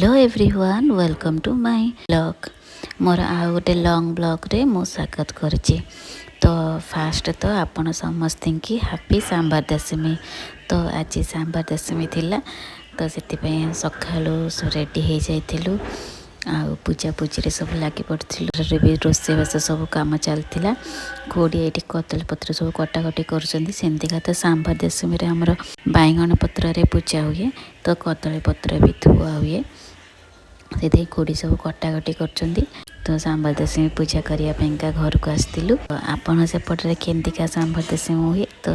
Hello everyone welcome to my blog मोर आ गोटे लॉन्ग ब्लॉग रे मु स्वागत करुच्ची। तो फास्ट तो आपण समस्त की हैप्पी सांबार दशमी। तो आज सांबार दशमी थिला तो से सकालू रेडी हो जाइलु आ पूजा पूजी सब लगी पड़ू भी रोषेबास सब कम चलता खोड़ी ये कदली पत्र सब कटाकटी करमती तो सांबार दशमी आमर बैगण पत्र पूजा हुए तो कदली पत्र भी थुआ हुए से खोड़ी सब कटाकटी कर तो सांबार दशमी पूजा करने घर को आसलु। आपण सेपटे केमतिका सांबार दशमी हुए तो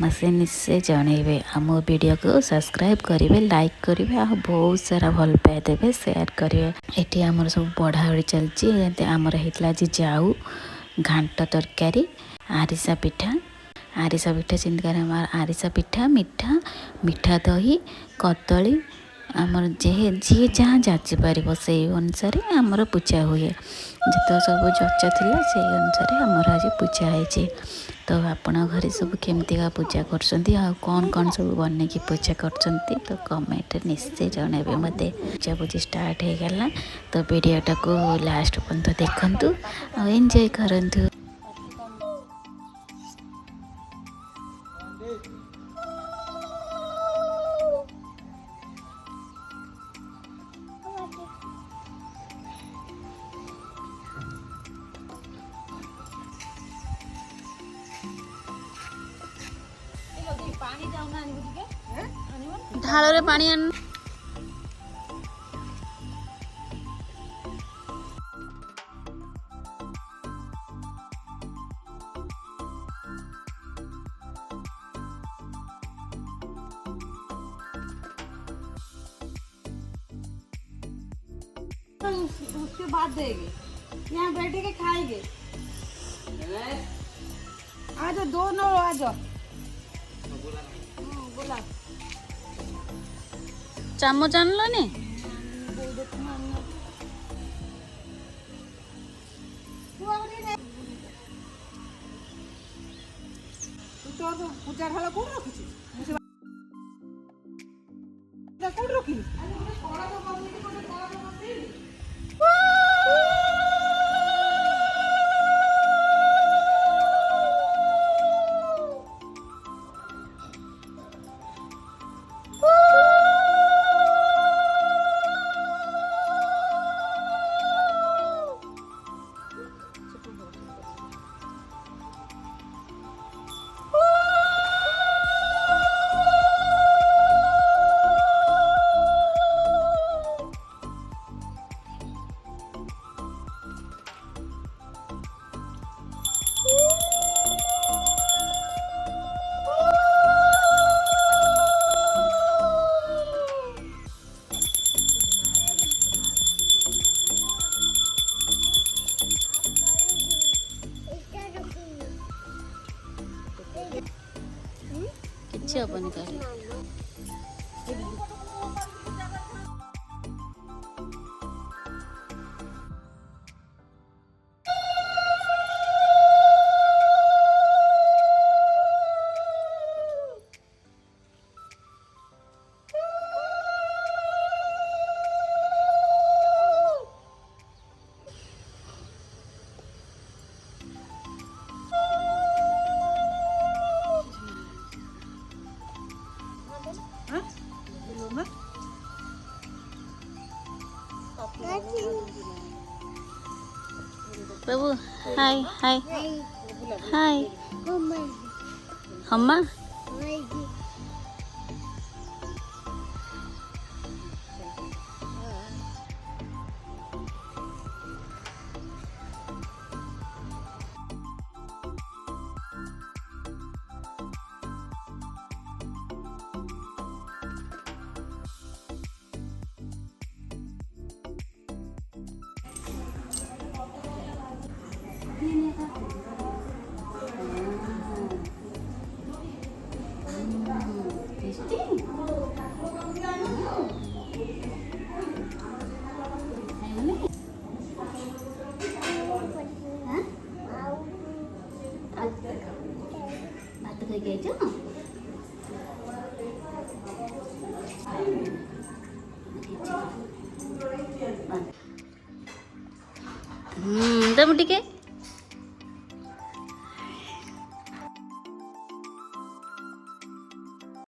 मसे निश्चय जनइबे आ मो वीडियो को सब्सक्राइब करेंगे लाइक करेंगे आ बहुत सारा भल पाए देवे शेयर करेंगे। ये आमर सब बढ़ाबड़ी चलती आमर होता आज जाऊ घांट तरकारी आरिसा पिठा चिंतकार आरिसा पिठा मिठा मिठा दही कदली आमर जी जहाँ जाची पार से अनुसार आमर पूजा हुए जिते सब चर्चा थी से अनुसार आमर आज पूजा है। तो आपण घरे सब केमतिका पूजा कर कौन कौन सब बन की पूजा कर तो कमेंट निश्चय जनइबे मत। पूजा पूजी स्टार्ट हो गला तो वीडियोटा को लास्ट पर्यंत देखंतु और एंजॉय करंतु। ढाल पानी आन उसके बाद देंगे यहाँ बैठे के खाएंगे। आ जाओ दोनों आ जाओ। बोला चामच आनलो ने तो पूजा ढाल कौन रखी कौन रखी किसी हेनी कह बाबू हाय हाय हाय हम्मा भात खाई ଦମୁ ଟିକେ